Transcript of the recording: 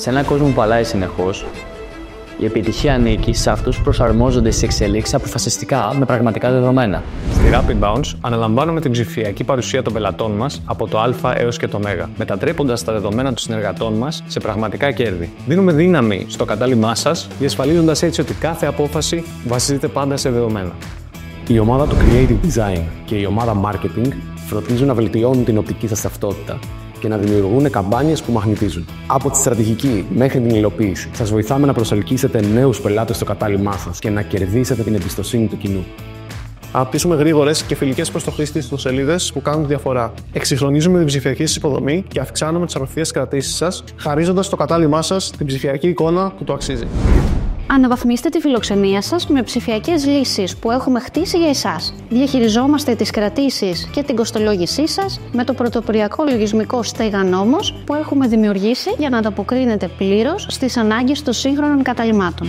Σε έναν κόσμο που αλλάζει συνεχώς, η επιτυχία ανήκει σε αυτούς που προσαρμόζονται στις εξελίξεις αποφασιστικά με πραγματικά δεδομένα. Στη Rapid Bounce αναλαμβάνουμε την ψηφιακή παρουσία των πελατών μας από το Α έως και το Μ, μετατρέποντας τα δεδομένα των συνεργατών μας σε πραγματικά κέρδη. Δίνουμε δύναμη στο κατάλημά σας, διασφαλίζοντας έτσι ότι κάθε απόφαση βασίζεται πάντα σε δεδομένα. Η ομάδα του Creative Design και η ομάδα Marketing φροντίζουν να βελτιώνουν την οπτική σας ταυτότητα και να δημιουργούν καμπάνιες που μαγνητίζουν. Από τη στρατηγική μέχρι την υλοποίηση, σας βοηθάμε να προσελκύσετε νέους πελάτες στο κατάλημά σας και να κερδίσετε την εμπιστοσύνη του κοινού. Αναπτύσσουμε γρήγορες και φιλικές προς το χρήστη ιστοσελίδες που κάνουν τη διαφορά. Εξυγχρονίζουμε την ψηφιακή σας υποδομή και αυξάνουμε τις απευθείας κρατήσεις σας, χαρίζοντας στο κατάλημά σας την ψηφιακή εικόνα που το αξίζει. Αναβαθμίστε τη φιλοξενία σας με ψηφιακές λύσεις που έχουμε χτίσει για εσάς. Διαχειριζόμαστε τις κρατήσεις και την κοστολόγησή σας με το πρωτοποριακό λογισμικό Stay-Ganomos που έχουμε δημιουργήσει για να ανταποκρίνεται πλήρως στις ανάγκες των σύγχρονων καταλυμάτων.